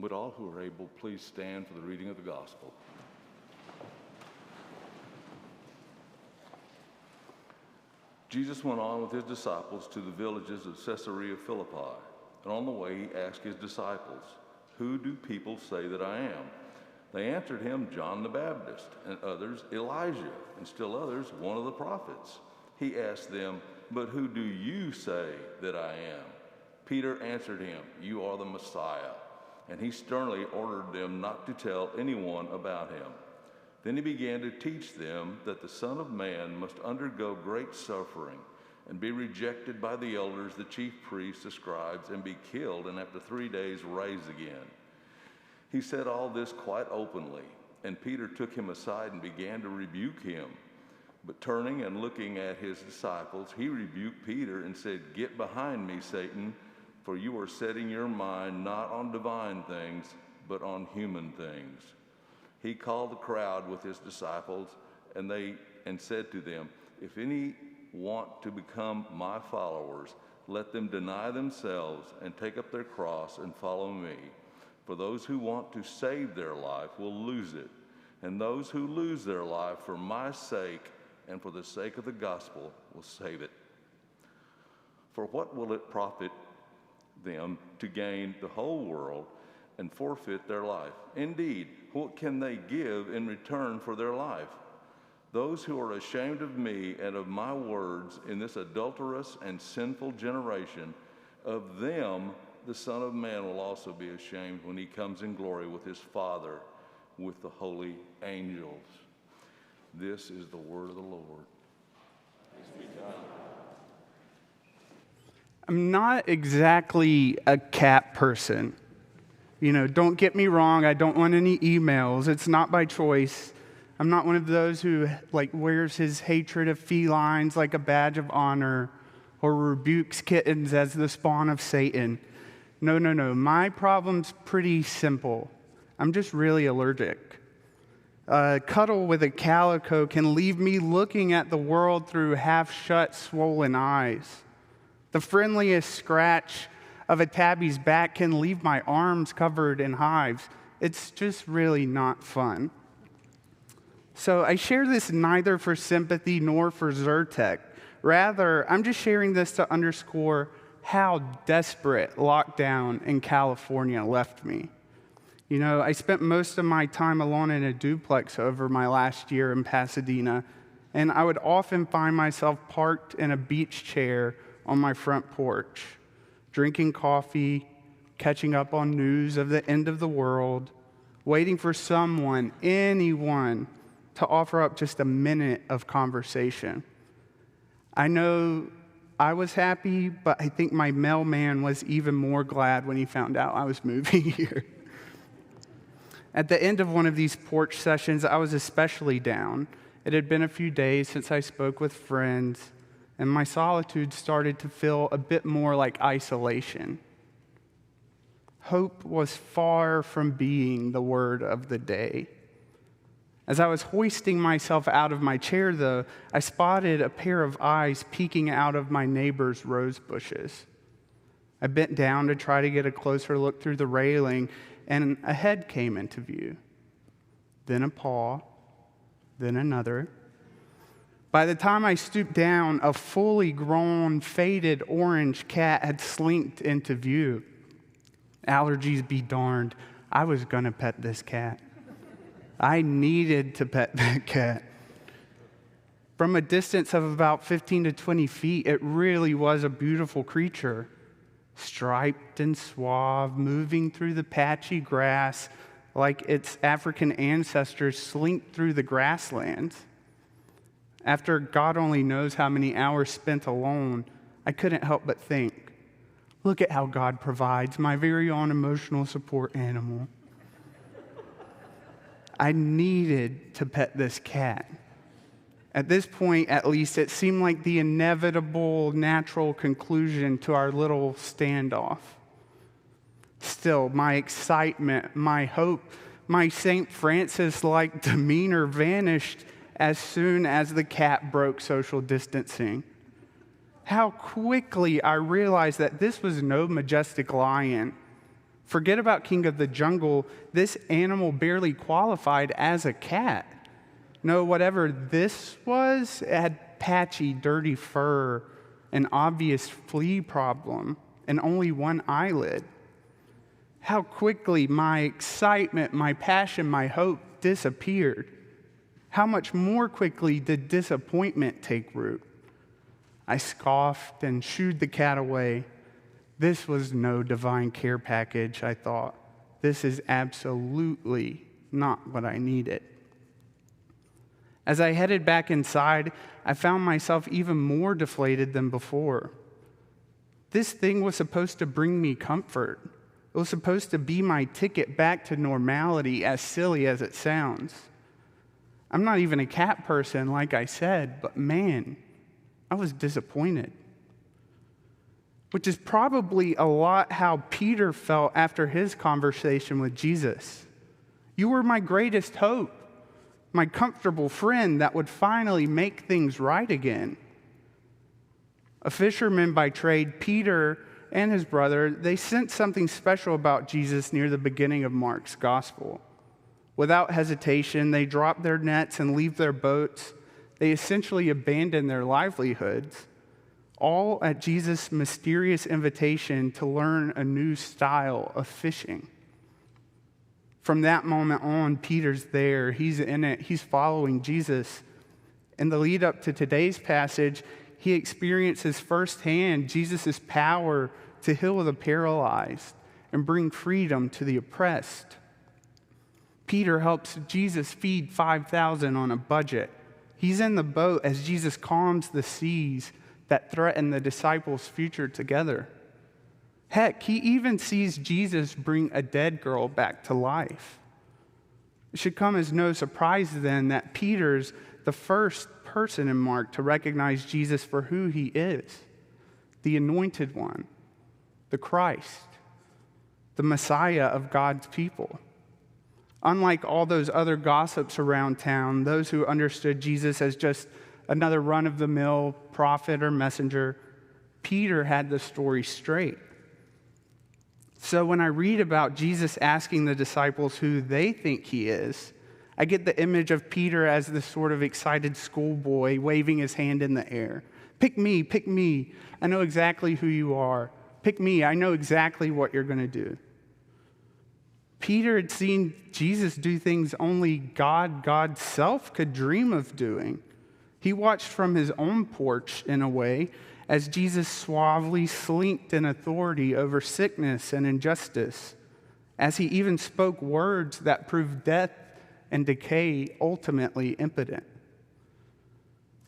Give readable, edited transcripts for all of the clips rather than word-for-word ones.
Would all who are able please stand for the reading of the gospel? Jesus went on with his disciples to the villages of Caesarea Philippi, and on the way he asked his disciples, "Who do people say that I am?" They answered him, "John the Baptist," and others, "Elijah," and still others, "one of the prophets." He asked them, "But who do you say that I am?" Peter answered him, "You are the Messiah." And he sternly ordered them not to tell anyone about him. Then he began to teach them that the Son of Man must undergo great suffering and be rejected by the elders, the chief priests, the scribes, and be killed, and after 3 days rise again. He said all this quite openly, and Peter took him aside and began to rebuke him. But turning and looking at his disciples, he rebuked Peter and said, "Get behind me, Satan, for you are setting your mind not on divine things, but on human things." He called the crowd with his disciples, and said to them, "If any want to become my followers, let them deny themselves and take up their cross and follow me. For those who want to save their life will lose it, and those who lose their life for my sake and for the sake of the gospel will save it. For what will it profit them to gain the whole world and forfeit their life? Indeed, what can they give in return for their life? Those who are ashamed of me and of my words in this adulterous and sinful generation, of them the Son of Man will also be ashamed when he comes in glory with his Father, with the holy angels." This is the word of the Lord. Thanks be to God. I'm not exactly a cat person. Don't get me wrong, I don't want any emails. It's not by choice. I'm not one of those who wears his hatred of felines like a badge of honor or rebukes kittens as the spawn of Satan. No. My problem's pretty simple. I'm just really allergic. A cuddle with a calico can leave me looking at the world through half-shut, swollen eyes. The friendliest scratch of a tabby's back can leave my arms covered in hives. It's just really not fun. So I share this neither for sympathy nor for Zyrtec. Rather, I'm just sharing this to underscore how desperate lockdown in California left me. I spent most of my time alone in a duplex over my last year in Pasadena, and I would often find myself parked in a beach chair on my front porch, drinking coffee, catching up on news of the end of the world, waiting for someone, anyone, to offer up just a minute of conversation. I know I was happy, but I think my mailman was even more glad when he found out I was moving here. At the end of one of these porch sessions, I was especially down. It had been a few days since I spoke with friends, and my solitude started to feel a bit more like isolation. Hope was far from being the word of the day. As I was hoisting myself out of my chair, though, I spotted a pair of eyes peeking out of my neighbor's rose bushes. I bent down to try to get a closer look through the railing, and a head came into view. Then a paw, then another. By the time I stooped down, a fully grown, faded orange cat had slinked into view. Allergies be darned, I was gonna pet this cat. I needed to pet that cat. From a distance of about 15 to 20 feet, it really was a beautiful creature. Striped and suave, moving through the patchy grass like its African ancestors slinked through the grasslands. After God only knows how many hours spent alone, I couldn't help but think, look at how God provides my very own emotional support animal. I needed to pet this cat. At this point, at least, it seemed like the inevitable, natural conclusion to our little standoff. Still, my excitement, my hope, my St. Francis-like demeanor vanished as soon as the cat broke social distancing. How quickly I realized that this was no majestic lion, Forget about king of the jungle. This animal barely qualified as a cat. No, whatever this was, it had patchy, dirty fur, an obvious flea problem, and only one eyelid. How quickly my excitement, my passion, my hope disappeared. How much more quickly did disappointment take root? I scoffed and shooed the cat away. This was no divine care package, I thought. This is absolutely not what I needed. As I headed back inside, I found myself even more deflated than before. This thing was supposed to bring me comfort. It was supposed to be my ticket back to normality, as silly as it sounds. I'm not even a cat person, like I said, but man, I was disappointed. Which is probably a lot how Peter felt after his conversation with Jesus. You were my greatest hope, my comfortable friend that would finally make things right again. A fisherman by trade, Peter and his brother, they sensed something special about Jesus near the beginning of Mark's gospel. Without hesitation, they drop their nets and leave their boats. They essentially abandon their livelihoods, all at Jesus' mysterious invitation to learn a new style of fishing. From that moment on, Peter's there. He's in it. He's following Jesus. In the lead up to today's passage, he experiences firsthand Jesus' power to heal the paralyzed and bring freedom to the oppressed. Peter helps Jesus feed 5,000 on a budget. He's in the boat as Jesus calms the seas that threaten the disciples' future together. Heck, he even sees Jesus bring a dead girl back to life. It should come as no surprise then that Peter's the first person in Mark to recognize Jesus for who he is, the anointed one, the Christ, the Messiah of God's people. Unlike all those other gossips around town, those who understood Jesus as just another run-of-the-mill prophet or messenger, Peter had the story straight. So when I read about Jesus asking the disciples who they think he is, I get the image of Peter as this sort of excited schoolboy waving his hand in the air. Pick me, pick me. I know exactly who you are. Pick me, I know exactly what you're going to do. Peter had seen Jesus do things only God's self could dream of doing. He watched from his own porch, in a way, as Jesus suavely slinked in authority over sickness and injustice, as he even spoke words that proved death and decay ultimately impotent.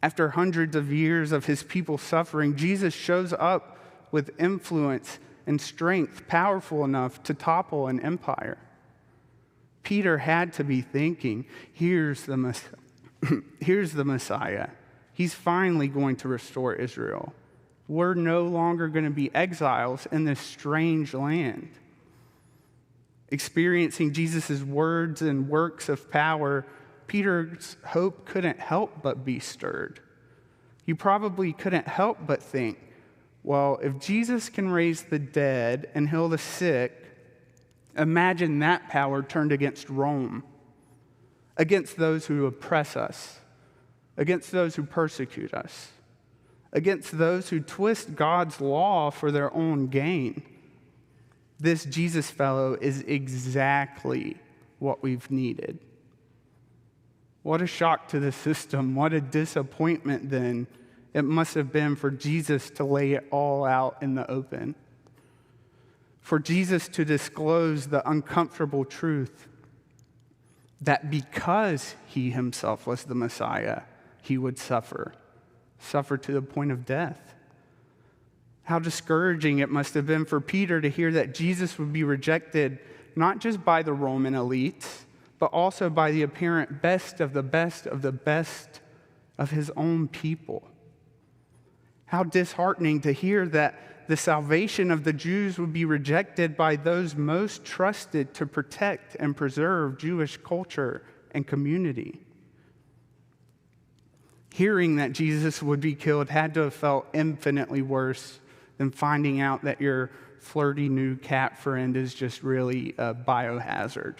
After hundreds of years of his people suffering, Jesus shows up with influence and strength powerful enough to topple an empire. Peter had to be thinking, here's the Messiah. He's finally going to restore Israel. We're no longer going to be exiles in this strange land. Experiencing Jesus' words and works of power, Peter's hope couldn't help but be stirred. He probably couldn't help but think, well, if Jesus can raise the dead and heal the sick, imagine that power turned against Rome, against those who oppress us, against those who persecute us, against those who twist God's law for their own gain. This Jesus fellow is exactly what we've needed. What a shock to the system. What a disappointment then it must have been for Jesus to lay it all out in the open. For Jesus to disclose the uncomfortable truth that because he himself was the Messiah, he would suffer to the point of death. How discouraging it must have been for Peter to hear that Jesus would be rejected not just by the Roman elites, but also by the apparent best of the best of the best of his own people. How disheartening to hear that the salvation of the Jews would be rejected by those most trusted to protect and preserve Jewish culture and community. Hearing that Jesus would be killed had to have felt infinitely worse than finding out that your flirty new cat friend is just really a biohazard.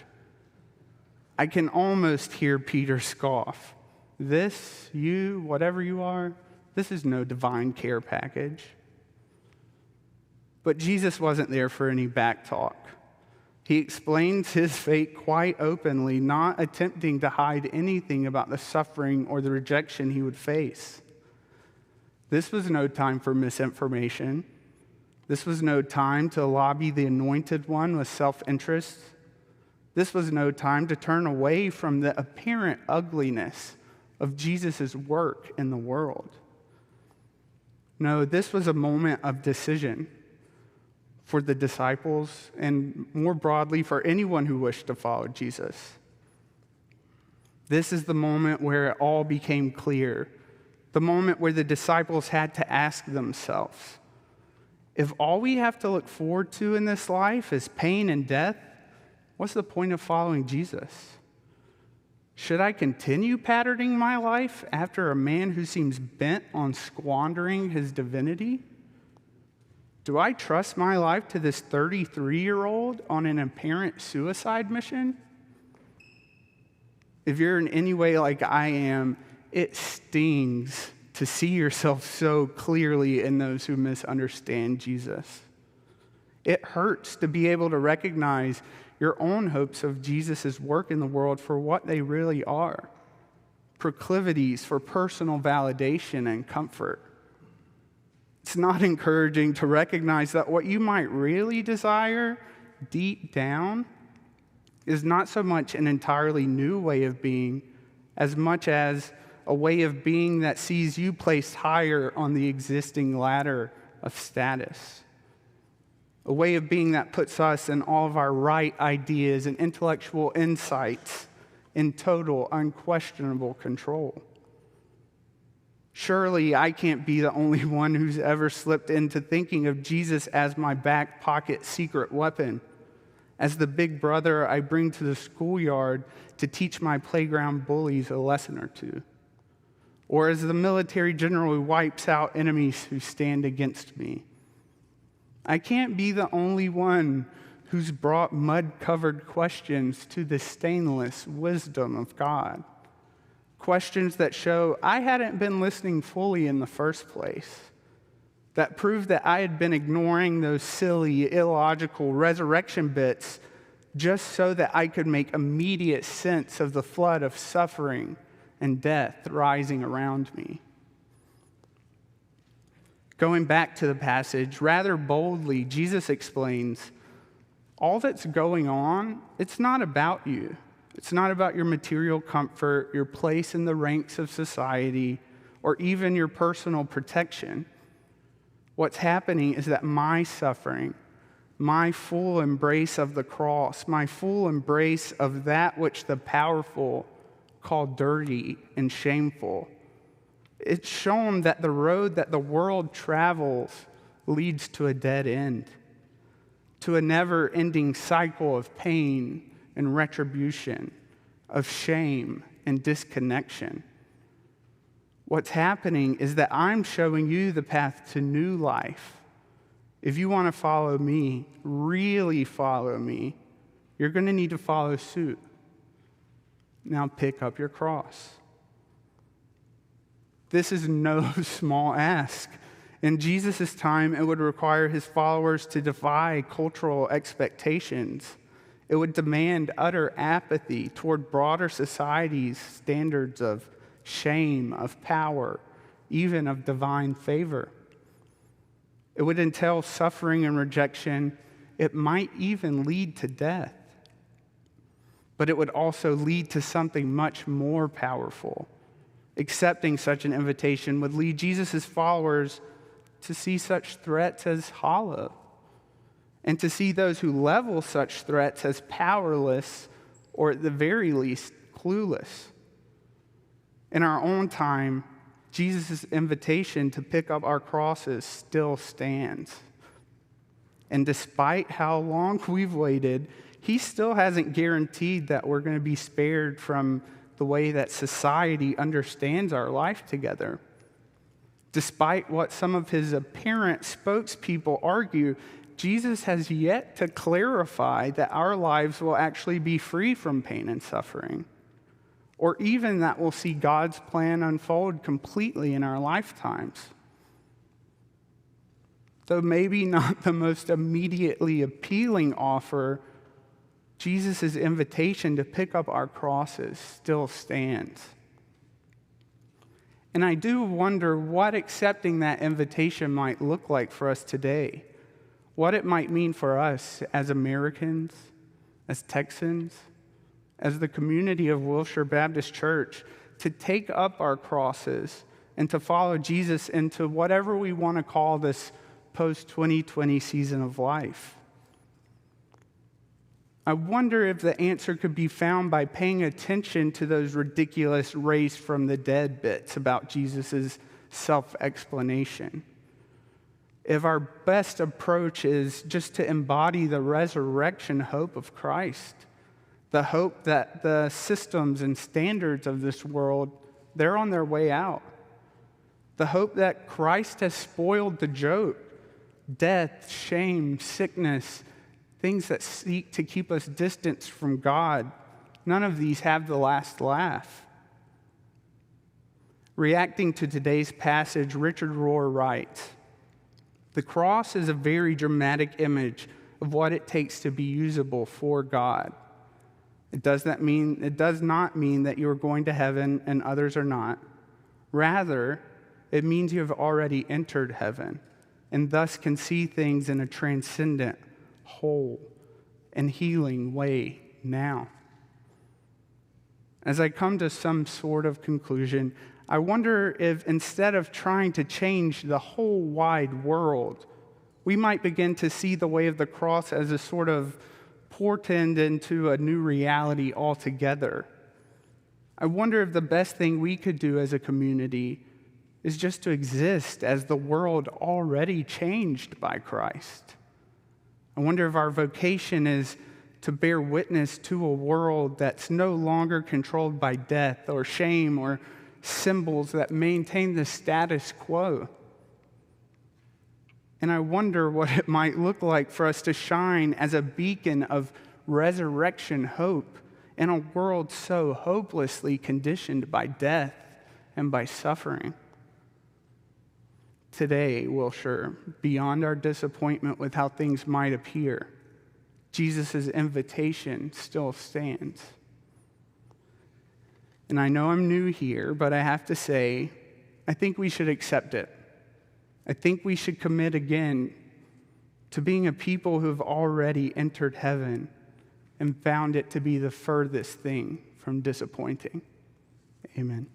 I can almost hear Peter scoff. This, you, whatever you are, this is no divine care package. But Jesus wasn't there for any back talk. He explains his fate quite openly, not attempting to hide anything about the suffering or the rejection he would face. This was no time for misinformation. This was no time to lobby the anointed one with self-interest. This was no time to turn away from the apparent ugliness of Jesus' work in the world. No, this was a moment of decision for the disciples and more broadly for anyone who wished to follow Jesus. This is the moment where it all became clear, the moment where the disciples had to ask themselves, if all we have to look forward to in this life is pain and death, what's the point of following Jesus? Should I continue patterning my life after a man who seems bent on squandering his divinity? Do I trust my life to this 33-year-old on an apparent suicide mission? If you're in any way like I am, it stings to see yourself so clearly in those who misunderstand Jesus. It hurts to be able to recognize your own hopes of Jesus' work in the world for what they really are, proclivities for personal validation and comfort. It's not encouraging to recognize that what you might really desire deep down is not so much an entirely new way of being as much as a way of being that sees you placed higher on the existing ladder of status. A way of being that puts us and all of our right ideas and intellectual insights in total, unquestionable control. Surely I can't be the only one who's ever slipped into thinking of Jesus as my back pocket secret weapon, as the big brother I bring to the schoolyard to teach my playground bullies a lesson or two, or as the military general who wipes out enemies who stand against me. I can't be the only one who's brought mud-covered questions to the stainless wisdom of God. Questions that show I hadn't been listening fully in the first place, that prove that I had been ignoring those silly, illogical resurrection bits just so that I could make immediate sense of the flood of suffering and death rising around me. Going back to the passage, rather boldly, Jesus explains, all that's going on, it's not about you. It's not about your material comfort, your place in the ranks of society, or even your personal protection. What's happening is that my suffering, my full embrace of the cross, my full embrace of that which the powerful call dirty and shameful, it's shown that the road that the world travels leads to a dead end, to a never-ending cycle of pain and retribution, of shame and disconnection. What's happening is that I'm showing you the path to new life. If you want to follow me, really follow me, you're going to need to follow suit. Now pick up your cross. This is no small ask. In Jesus' time, it would require his followers to defy cultural expectations. It would demand utter apathy toward broader society's standards of shame, of power, even of divine favor. It would entail suffering and rejection. It might even lead to death. But it would also lead to something much more powerful. Accepting such an invitation would lead Jesus' followers to see such threats as hollow, and to see those who level such threats as powerless, or at the very least, clueless. In our own time, Jesus' invitation to pick up our crosses still stands. And despite how long we've waited, he still hasn't guaranteed that we're going to be spared from the way that society understands our life together. Despite what some of his apparent spokespeople argue, Jesus has yet to clarify that our lives will actually be free from pain and suffering, or even that we'll see God's plan unfold completely in our lifetimes. Though maybe not the most immediately appealing offer, Jesus' invitation to pick up our crosses still stands. And I do wonder what accepting that invitation might look like for us today, what it might mean for us as Americans, as Texans, as the community of Wilshire Baptist Church, to take up our crosses and to follow Jesus into whatever we want to call this post-2020 season of life. I wonder if the answer could be found by paying attention to those ridiculous raised from the dead bits about Jesus' self-explanation. If our best approach is just to embody the resurrection hope of Christ, the hope that the systems and standards of this world, they're on their way out. The hope that Christ has spoiled the joke, death, shame, sickness, things that seek to keep us distant from God. None of these have the last laugh. Reacting to today's passage, Richard Rohr writes, "The cross is a very dramatic image of what it takes to be usable for God. It does not mean that you are going to heaven and others are not. Rather, it means you have already entered heaven and thus can see things in a transcendent, whole, and healing way now." As I come to some sort of conclusion, I wonder if instead of trying to change the whole wide world, we might begin to see the way of the cross as a sort of portend into a new reality altogether. I wonder if the best thing we could do as a community is just to exist as the world already changed by Christ. I wonder if our vocation is to bear witness to a world that's no longer controlled by death or shame or symbols that maintain the status quo. And I wonder what it might look like for us to shine as a beacon of resurrection hope in a world so hopelessly conditioned by death and by suffering. Today, Wilshire, beyond our disappointment with how things might appear, Jesus' invitation still stands. And I know I'm new here, but I have to say, I think we should accept it. I think we should commit again to being a people who have already entered heaven and found it to be the furthest thing from disappointing. Amen.